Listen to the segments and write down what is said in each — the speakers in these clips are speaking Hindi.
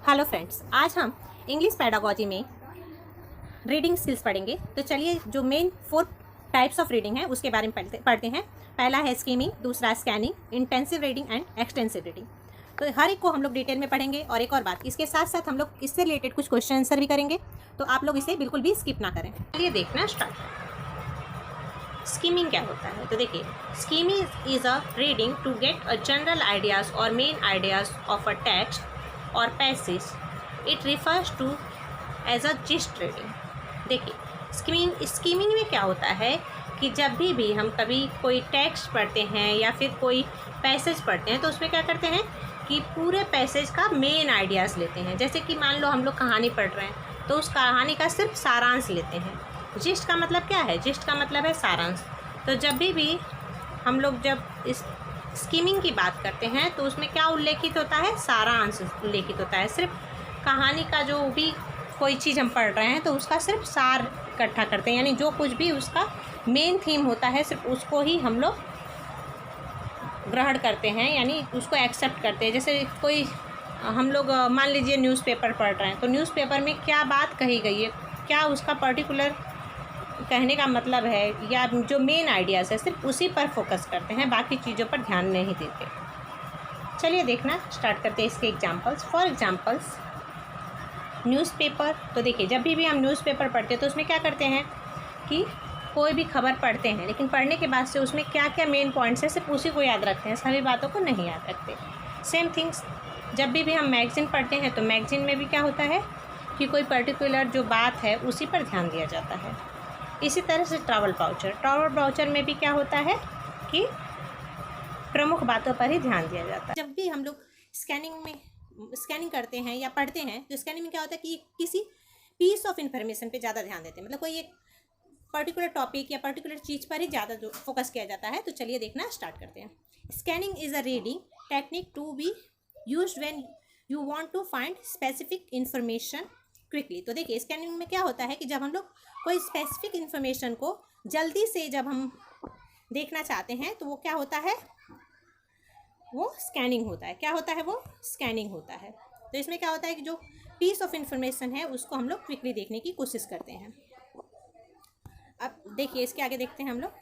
हेलो फ्रेंड्स, आज हम इंग्लिश पेडागोजी में रीडिंग स्किल्स पढ़ेंगे। तो चलिए जो मेन 4 टाइप्स ऑफ रीडिंग है उसके बारे में पढ़ते हैं। पहला है स्कीमिंग, दूसरा scanning, intensive reading and extensive reading. तो हर एक को हम लोग डिटेल में पढ़ेंगे। और एक और बात, इसके साथ साथ हम लोग इससे रिलेटेड कुछ क्वेश्चन आंसर भी करेंगे, तो आप लोग इसे बिल्कुल भी स्किप ना करें। चलिए देखना स्टार्ट। स्कीमिंग क्या होता है? तो देखिए, skimming is a reading to get a general ideas और main ideas of a text और passage. It refers to as a gist reading. देखिए, स्कीमिंग में क्या होता है कि जब भी हम कभी कोई टेक्स्ट पढ़ते हैं या फिर कोई पैसेज पढ़ते हैं, तो उसमें क्या करते हैं कि पूरे पैसेज का मेन आइडियाज़ लेते हैं। जैसे कि मान लो हम लोग कहानी पढ़ रहे हैं, तो उस कहानी का सिर्फ सारांश लेते हैं। जिस्ट का मतलब क्या है? जिस्ट का मतलब है सारांश। तो जब भी हम लोग जब इस स्कीमिंग की बात करते हैं, तो उसमें क्या उल्लेखित होता है? सारांश उल्लेखित होता है। सिर्फ कहानी का जो भी कोई चीज़ हम पढ़ रहे हैं, तो उसका सिर्फ सार इकट्ठा करते हैं, यानी जो कुछ भी उसका मेन थीम होता है, सिर्फ उसको ही हम लोग ग्रहण करते हैं, यानी उसको एक्सेप्ट करते हैं। जैसे कोई हम लोग मान लीजिए न्यूज़पेपर पढ़ रहे हैं, तो न्यूज़पेपर में क्या बात कही गई है, क्या उसका पर्टिकुलर कहने का मतलब है, या जो मेन आइडियाज़ है, सिर्फ उसी पर फोकस करते हैं, बाकी चीज़ों पर ध्यान नहीं देते। चलिए देखना स्टार्ट करते हैं इसके एग्जांपल्स। For examples, newspaper. तो देखिए, जब भी हम न्यूज़पेपर पढ़ते हैं, तो उसमें क्या करते हैं कि कोई भी खबर पढ़ते हैं, लेकिन पढ़ने के बाद से उसमें क्या क्या मेन पॉइंट्स है, सिर्फ उसी को याद रखते हैं, सभी बातों को नहीं याद रखते। सेम थिंग्स जब भी हम मैगज़ीन पढ़ते हैं, तो मैगज़ीन में भी क्या होता है कि कोई पर्टिकुलर जो बात है उसी पर ध्यान दिया जाता है। इसी तरह से ट्रैवल वाउचर में भी क्या होता है कि प्रमुख बातों पर ही ध्यान दिया जाता है। जब भी हम लोग स्कैनिंग करते हैं या पढ़ते हैं, तो स्कैनिंग में क्या होता है कि किसी पीस ऑफ इंफॉर्मेशन पे ज़्यादा ध्यान देते हैं, मतलब कोई एक पर्टिकुलर टॉपिक या पर्टिकुलर चीज़ पर ही ज़्यादा जो फोकस किया जाता है। तो चलिए देखना स्टार्ट करते हैं। Scanning is a reading technique to be used when you want to find specific information quickly. तो देखिए, स्कैनिंग में क्या होता है कि जब हम लोग कोई स्पेसिफिक इंफॉर्मेशन को जल्दी से जब हम देखना चाहते हैं, तो वो क्या होता है? वो स्कैनिंग होता है। क्या होता है? वो स्कैनिंग होता है। तो इसमें क्या होता है कि जो पीस ऑफ इंफॉर्मेशन है, उसको हम लोग क्विकली देखने की कोशिश करते हैं। अब देखिए, इसके आगे देखते हैं हम लोग।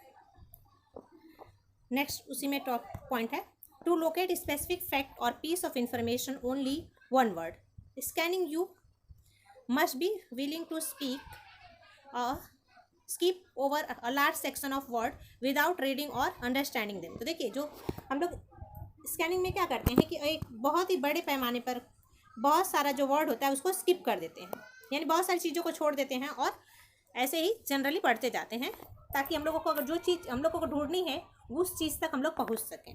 नेक्स्ट उसी में टॉप पॉइंट है, to locate specific fact or piece of information only one word. Scanning you must be willing to skip over a large section of word without reading or understanding them। तो देखिए, जो हम लोग स्कैनिंग में क्या करते हैं कि एक बहुत ही बड़े पैमाने पर बहुत सारा जो वर्ड होता है उसको स्किप कर देते हैं, यानी बहुत सारी चीज़ों को छोड़ देते हैं और ऐसे ही जनरली पढ़ते जाते हैं, ताकि हम लोगों को अगर जो चीज़ हम लोगों को ढूंढनी है उस चीज़ तक हम लोग पहुँच सकें।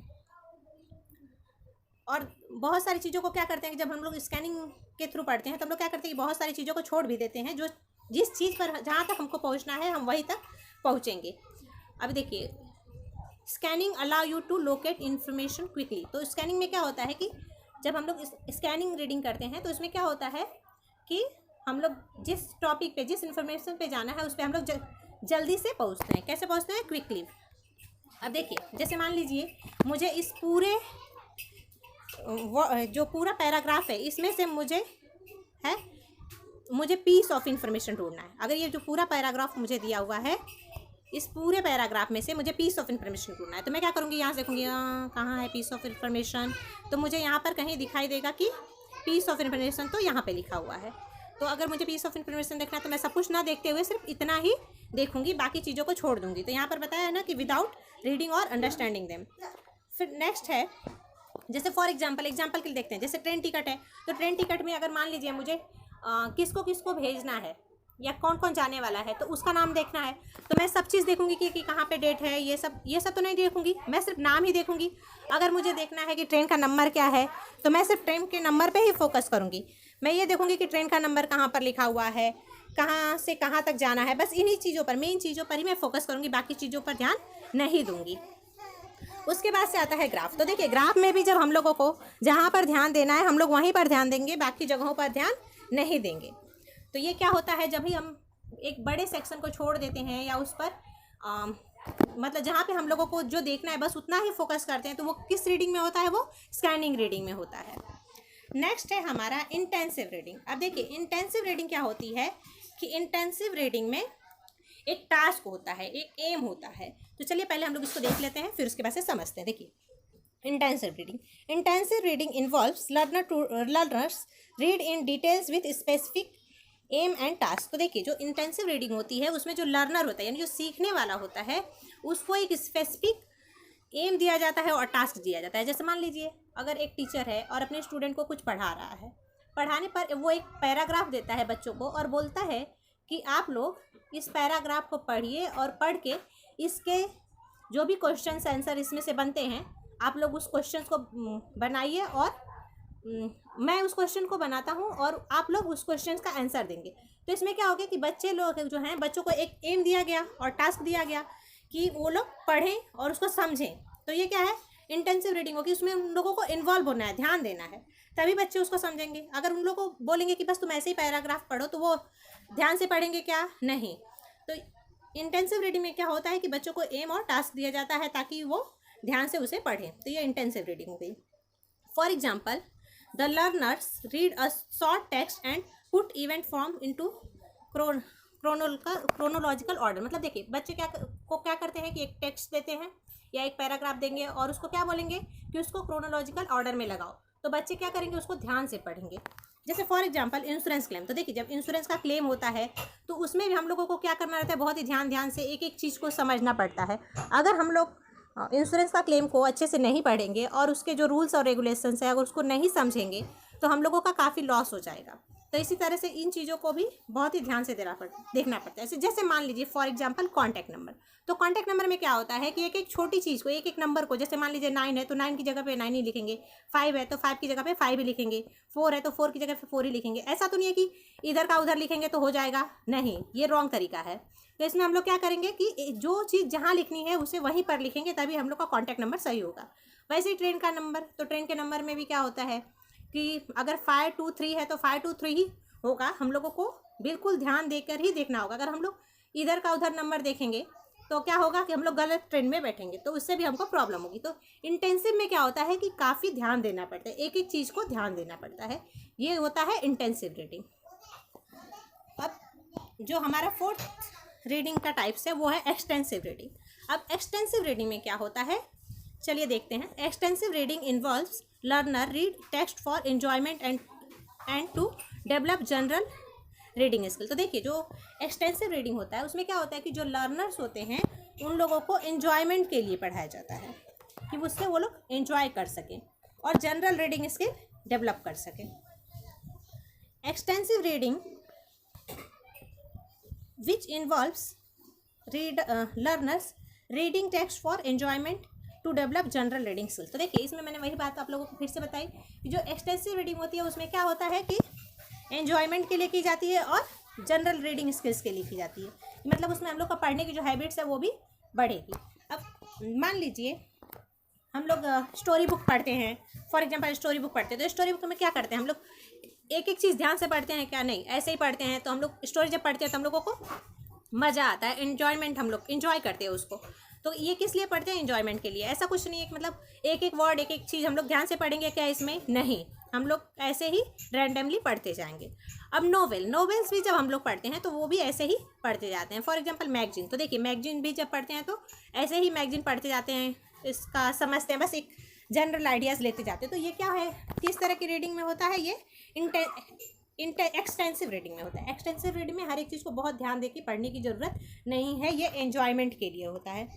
और बहुत सारी चीज़ों को क्या करते हैं कि जब हम लोग स्कैनिंग के थ्रू पढ़ते हैं, तो हम लोग क्या करते हैं कि बहुत सारी चीज़ों को छोड़ भी देते हैं, जो जिस चीज़ पर जहाँ तक हमको पहुँचना है हम वहीं तक पहुँचेंगे। अब देखिए, scanning allow you to locate information quickly. तो स्कैनिंग में क्या होता है कि जब हम लोग स्कैनिंग रीडिंग करते हैं, तो इसमें क्या होता है कि हम लोग जिस टॉपिक पे, जिस इन्फॉर्मेशन पे जाना है, उस पर हम लोग जल्दी से पहुँचते हैं। कैसे पहुँचते हैं? क्विकली। अब देखिए, जैसे मान लीजिए मुझे इस पूरे जो पूरा पैराग्राफ है, इसमें से मुझे पीस ऑफ इंफॉर्मेशन ढूंढना है। अगर ये जो पूरा पैराग्राफ मुझे दिया हुआ है, इस पूरे पैराग्राफ में से मुझे पीस ऑफ इंफॉर्मेशन ढूंढना है, तो मैं क्या करूँगी? यहाँ से देखूँगी कहाँ है पीस ऑफ इंफॉर्मेशन, तो मुझे यहाँ पर कहीं दिखाई देगा कि पीस ऑफ इंफॉर्मेशन तो यहाँ पे लिखा हुआ है। तो अगर मुझे पीस ऑफ इंफॉर्मेशन देखना है, तो मैं सब कुछ ना देखते हुए सिर्फ इतना ही देखूँगी, बाकी चीज़ों को छोड़ दूँगी। तो यहाँ पर बताया है ना कि विदाउट रीडिंग और अंडरस्टैंडिंग देम। फिर नेक्स्ट है, जैसे फॉर एग्जाम्पल के लिए देखते हैं। जैसे ट्रेन टिकट है, तो ट्रेन टिकट में अगर मान लीजिए मुझे किसको किसको भेजना है या कौन कौन जाने वाला है, तो उसका नाम देखना है, तो मैं सब चीज़ देखूंगी कि कहाँ पे डेट है, ये सब तो नहीं देखूंगी, मैं सिर्फ नाम ही देखूंगी। अगर मुझे देखना है कि ट्रेन का नंबर क्या है, तो मैं सिर्फ ट्रेन के नंबर पे ही फोकस करूंगी। मैं ये देखूंगी कि ट्रेन का नंबर कहाँ पर लिखा हुआ है, कहाँ से कहाँ तक जाना है, बस इन्हीं चीज़ों पर, मेन चीज़ों पर ही मैं फोकस करूँगी, बाकी चीज़ों पर ध्यान नहीं दूँगी। उसके बाद से आता है ग्राफ। तो देखिए, ग्राफ में भी जब हम लोगों को जहाँ पर ध्यान देना है, हम लोग वहीं पर ध्यान देंगे, बाकी जगहों पर ध्यान नहीं देंगे। तो ये क्या होता है, जब भी हम एक बड़े सेक्शन को छोड़ देते हैं या उस पर मतलब जहाँ पे हम लोगों को जो देखना है बस उतना ही फोकस करते हैं, तो वो किस रीडिंग में होता है? वो स्कैनिंग रीडिंग में होता है। नेक्स्ट है हमारा इंटेंसिव रीडिंग। अब देखिए इंटेंसिव रीडिंग क्या होती है कि इंटेंसिव रीडिंग में एक टास्क होता है, एक एम होता है। तो चलिए पहले हम लोग इसको देख लेते हैं, फिर उसके बाद से समझते हैं। देखिए intensive reading involves learners read in details with specific aim and task. तो देखिए जो इंटेंसिव रीडिंग होती है उसमें जो लर्नर होता है यानी जो सीखने वाला होता है उसको एक स्पेसिफिक एम दिया जाता है और टास्क दिया जाता है। जैसे मान लीजिए अगर एक टीचर है और अपने स्टूडेंट को कुछ पढ़ा रहा है, पढ़ाने पर वो एक पैराग्राफ देता है बच्चों को और बोलता है कि आप लोग इस पैराग्राफ को पढ़िए और पढ़ के इसके जो भी क्वेश्चन आंसर इसमें से बनते हैं आप लोग उस क्वेश्चन को बनाइए और मैं उस क्वेश्चन को बनाता हूँ और आप लोग उस क्वेश्चन का आंसर देंगे। तो इसमें क्या हो गया कि बच्चे लोग जो हैं, बच्चों को एक एम दिया गया और टास्क दिया गया कि वो लोग पढ़ें और उसको समझें। तो ये क्या है, इंटेंसिव रीडिंग होगी। उसमें उन लोगों को इन्वॉल्व होना है, ध्यान देना है, तभी बच्चे उसको समझेंगे। अगर उन लोगों को बोलेंगे कि बस तुम ऐसे ही पैराग्राफ पढ़ो तो वो ध्यान से पढ़ेंगे क्या? नहीं। तो इंटेंसिव रीडिंग में क्या होता है कि बच्चों को एम और टास्क दिया जाता है ताकि वो ध्यान से उसे पढ़ें। तो ये इंटेंसिव रीडिंग हो गई। For example the learners read a short text and put event form into chronological order. मतलब देखिए बच्चे क्या करते हैं कि एक टेक्स्ट देते हैं या एक पैराग्राफ देंगे और उसको क्या बोलेंगे कि उसको क्रोनोलॉजिकल ऑर्डर में लगाओ। तो बच्चे क्या करेंगे, उसको ध्यान से पढ़ेंगे। जैसे फॉर एग्जांपल इंश्योरेंस क्लेम। तो देखिए जब इंश्योरेंस का क्लेम होता है तो उसमें भी हम लोगों को क्या करना रहता है, बहुत ही ध्यान से एक एक चीज़ को समझना पड़ता है। अगर हम लोग इंश्योरेंस का क्लेम को अच्छे से नहीं पढ़ेंगे और उसके जो रूल्स और रेगुलेशंस है अगर उसको नहीं समझेंगे तो हम लोगों का काफ़ी लॉस हो जाएगा। तो इसी तरह से इन चीज़ों को भी बहुत ही ध्यान से देखना पड़ता है। जैसे मान लीजिए फॉर एग्जांपल कॉन्टैक्ट नंबर। तो कॉन्टैक्ट नंबर में क्या होता है कि एक एक छोटी चीज़ को, एक एक नंबर को, जैसे मान लीजिए 9 है तो 9 की जगह पे 9 ही लिखेंगे, 5 है तो 5 की जगह पे 5 ही लिखेंगे, 4 है तो 4 की जगह पे 4 ही लिखेंगे। ऐसा तो नहीं है कि इधर का उधर लिखेंगे तो हो जाएगा, नहीं, ये रॉन्ग तरीका है। तो इसमें हम लोग क्या करेंगे कि जो चीज़ जहाँ लिखनी है उसे वहीं पर लिखेंगे, तभी हम लोग का कॉन्टैक्ट नंबर सही होगा। वैसे ही ट्रेन का नंबर, तो ट्रेन के नंबर में भी क्या होता है कि अगर 523 है तो 523 ही होगा। हम लोगों को बिल्कुल ध्यान देकर ही देखना होगा। अगर हम लोग इधर का उधर नंबर देखेंगे तो क्या होगा कि हम लोग गलत ट्रेन में बैठेंगे, तो उससे भी हमको प्रॉब्लम होगी। तो इंटेंसिव में क्या होता है कि काफ़ी ध्यान देना पड़ता है, एक एक चीज़ को ध्यान देना पड़ता है। ये होता है इंटेंसिव रीडिंग। अब जो हमारा फोर्थ रीडिंग का टाइप्स है वो है एक्सटेंसिव रीडिंग। अब एक्सटेंसिव रीडिंग में क्या होता है, चलिए देखते हैं। Extensive reading involves learner read text for enjoyment and to develop general reading skill. तो देखिए जो एक्सटेंसिव रीडिंग होता है उसमें क्या होता है कि जो लर्नर्स होते हैं उन लोगों को एंजॉयमेंट के लिए पढ़ाया जाता है कि उससे वो लोग एंजॉय कर सकें और जनरल रीडिंग स्किल डेवलप कर सकें। Extensive reading which involves learners reading text for enjoyment to develop general reading skill. तो देखिए इसमें मैंने वही बात आप लोगों को फिर से बताई कि जो एक्सटेंसिव रीडिंग होती है उसमें क्या होता है कि एंजॉयमेंट के लिए की जाती है और जनरल रीडिंग स्किल्स के लिए की जाती है। मतलब उसमें हम लोग का पढ़ने की जो हैबिट्स है वो भी बढ़ेगी। अब मान लीजिए हम लोग स्टोरी बुक पढ़ते हैं, फॉर एग्जांपल स्टोरी बुक पढ़ते हैं, तो स्टोरी बुक में क्या करते हैं हम लोग एक एक चीज़ ध्यान से पढ़ते हैं क्या? नहीं, ऐसे ही पढ़ते हैं। तो हम लोग स्टोरी जब पढ़ते हैं तो हम लोगों को मज़ा आता है, एन्जॉयमेंट, हम लोग इन्जॉय करते हैं उसको। तो ये किस लिए पढ़ते हैं? एंजॉयमेंट के लिए। ऐसा कुछ नहीं है कि मतलब एक एक वर्ड, एक एक चीज़ हम लोग ध्यान से पढ़ेंगे क्या इसमें? नहीं, हम लोग ऐसे ही रैंडमली पढ़ते जाएंगे। अब नोवेल्स भी जब हम लोग पढ़ते हैं तो वो भी ऐसे ही पढ़ते जाते हैं। For example magazine. तो देखिए मैगजीन भी जब पढ़ते हैं तो ऐसे ही मैगजीन पढ़ते जाते हैं, इसका समझते हैं, बस एक जनरल आइडियाज़ लेते जाते हैं। तो ये क्या है, किस तरह की रीडिंग में होता है? ये एक्सटेंसिव रीडिंग में होता है। एक्सटेंसिव रीडिंग में हर एक चीज़ को बहुत ध्यान देकर पढ़ने की ज़रूरत नहीं है। ये एन्जॉयमेंट के लिए होता है।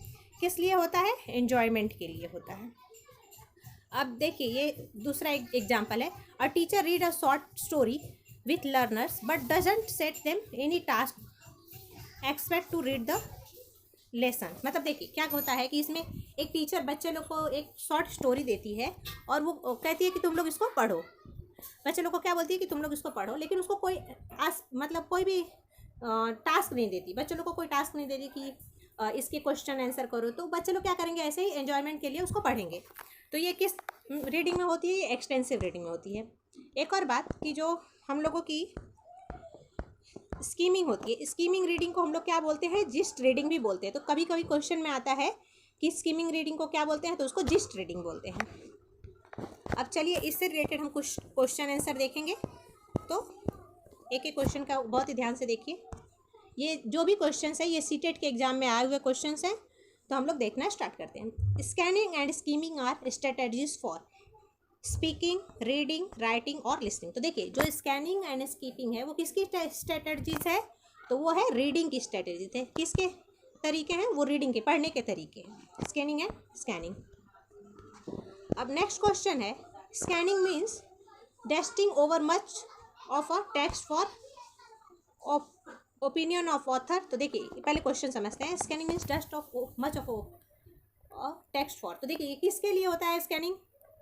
किस लिए होता है? एन्जॉयमेंट के लिए होता है। अब देखिए ये दूसरा एक एग्जाम्पल है। A teacher read a short story with learners but doesn't set them any task expect to read the lesson. मतलब देखिए क्या होता है कि इसमें एक टीचर बच्चे लोग को एक शॉर्ट स्टोरी देती है और वो कहती है कि तुम लोग इसको पढ़ो। बच्चे लोग को क्या बोलती है कि तुम लोग इसको पढ़ो, लेकिन उसको कोई कोई भी टास्क नहीं देती। बच्चे लोग को कोई टास्क नहीं देती कि इसके क्वेश्चन आंसर करो। तो बच्चे लोग क्या करेंगे, ऐसे ही एंजॉयमेंट के लिए उसको पढ़ेंगे। तो ये किस रीडिंग में होती है? ये एक्सटेंसिव रीडिंग में होती है। एक और बात कि जो हम लोगों की स्कीमिंग होती है, स्कीमिंग रीडिंग को हम लोग क्या बोलते हैं? जिस्ट रीडिंग भी बोलते हैं। तो कभी कभी क्वेश्चन में आता है कि स्कीमिंग रीडिंग को क्या बोलते हैं, तो उसको जिस्ट रीडिंग बोलते हैं। अब चलिए इससे रिलेटेड हम कुछ क्वेश्चन आंसर देखेंगे। तो एक एक क्वेश्चन का बहुत ही ध्यान से देखिए। ये जो भी क्वेश्चंस है ये सीटेट के एग्जाम में आए हुए क्वेश्चंस हैं। तो हम लोग देखना स्टार्ट करते हैं। Scanning and skimming are strategies for speaking, reading, writing और लिसनिंग। तो देखिए जो स्कैनिंग एंड स्कीपिंग है वो किसकी स्ट्रेटजीज है? तो वो है रीडिंग की स्ट्रेटजीज है। किसके तरीके हैं? वो रीडिंग के, पढ़ने के तरीके हैं, स्कैनिंग एंड स्कैनिंग। अब नेक्स्ट क्वेश्चन है, scanning means dusting over much of a text for opinion of author. तो देखिए पहले क्वेश्चन समझते हैं। Scanning means dust of much of text for. तो देखिए किसके लिए होता है स्कैनिंग?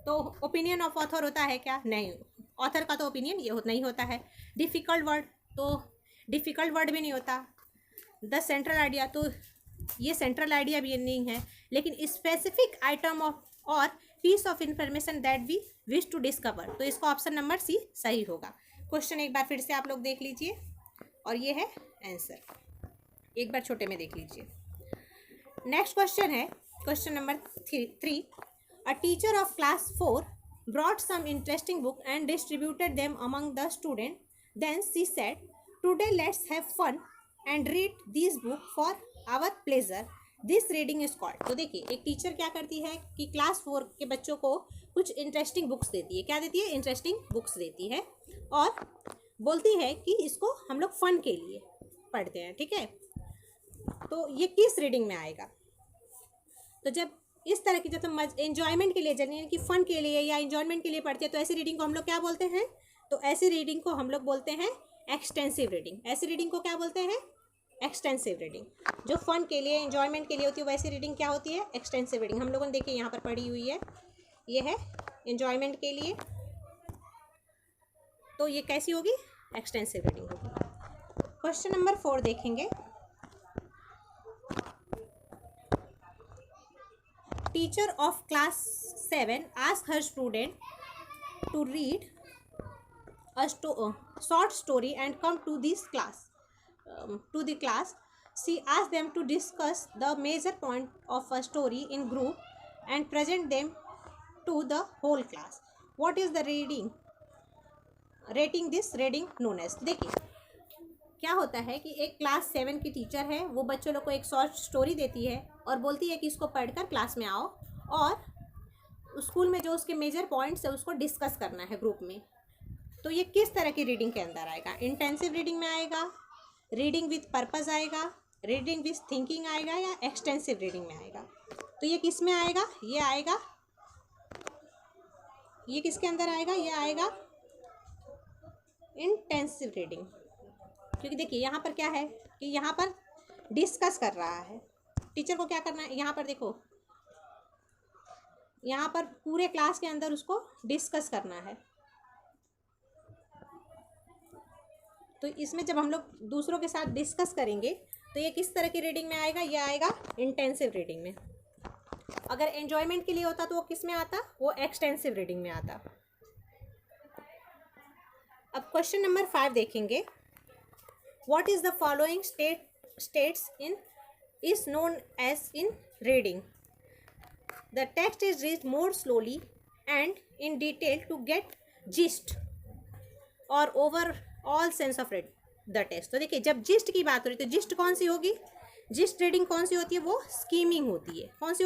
तो ओपिनियन ऑफ ऑथर होता है क्या? नहीं, ऑथर का तो ओपिनियन ये नहीं होता है। डिफ़िकल्ट वर्ड, तो डिफ़िकल्ट वर्ड भी नहीं होता। द सेंट्रल आइडिया, तो ये सेंट्रल आइडिया भी नहीं है। लेकिन specific item of or piece of information that we wish to discover. तो इसका ऑप्शन नंबर सी सही होगा। क्वेश्चन एक बार फिर से आप लोग देख लीजिए और ये है आंसर, एक बार छोटे में देख लीजिए। नेक्स्ट क्वेश्चन है question number 3। A teacher of class 4 brought some interesting book and distributed them among the students. Then she said, "Today let's have fun and read these books for our pleasure. This reading is called." तो देखिए एक टीचर क्या करती है कि क्लास 4 के बच्चों को कुछ इंटरेस्टिंग बुक्स देती है। क्या देती है? इंटरेस्टिंग बुक्स देती है और बोलती है कि इसको हम लोग फन के लिए पढ़ते हैं। ठीक है, तो ये किस रीडिंग में आएगा? तो जब इस तरह की, जब हम एंजॉयमेंट के लिए, यानी कि फ़न के लिए या एंजॉयमेंट के लिए पढ़ते हैं, तो ऐसी रीडिंग को हम लोग क्या बोलते हैं? तो ऐसी रीडिंग को हम लोग बोलते हैं एक्सटेंसिव रीडिंग। ऐसी रीडिंग को क्या बोलते हैं? Extensive reading. जो फ़न के लिए, एंजॉयमेंट के लिए होती है वैसी रीडिंग क्या होती है? Extensive reading. हम लोगों ने देखिए यहाँ पर पढ़ी हुई है, ये है एंजॉयमेंट के लिए, तो ये कैसी होगी? एक्सटेंसिव रीडिंग होगी। क्वेश्चन नंबर 4 देखेंगे। Teacher of class 7 asked her student to read a short story and come to this class. To the class, she asked them to discuss the major point of a story in group and present them to the whole class. What is the rating this reading known as? देखिए क्या होता है कि एक क्लास 7 की टीचर है, वो बच्चों लोग को एक शॉर्ट स्टोरी देती है और बोलती है कि इसको पढ़कर क्लास में आओ और स्कूल में जो उसके मेजर पॉइंट्स है उसको डिस्कस करना है ग्रुप में। तो ये किस तरह की रीडिंग के अंदर आएगा? इंटेंसिव रीडिंग में आएगा, रीडिंग विथ पर्पस आएगा, रीडिंग विथ थिंकिंग आएगा, या एक्सटेंसिव रीडिंग में आएगा? तो ये किस में आएगा? ये आएगा, ये किसके अंदर आएगा? ये आएगा इंटेंसिव रीडिंग। क्योंकि देखिए यहाँ पर क्या है कि यहाँ पर डिस्कस कर रहा है। टीचर को क्या करना है? यहाँ पर देखो, यहाँ पर पूरे क्लास के अंदर उसको डिस्कस करना है। तो इसमें जब हम लोग दूसरों के साथ डिस्कस करेंगे तो ये किस तरह की रीडिंग में आएगा? ये आएगा इंटेंसिव रीडिंग में। अगर एंजॉयमेंट के लिए होता तो वो किस में आता? वो एक्सटेंसिव रीडिंग में आता। अब क्वेश्चन नंबर 5 देखेंगे। What is the following states is known as in reading? The text is read more slowly and in detail to get gist or overall sense of read the text. तो देखिए जब gist की बात हो रही है तो gist कौन सी होगी? gist reading कौन सी होती है? वो स्कीमिंग होती है। कौन सी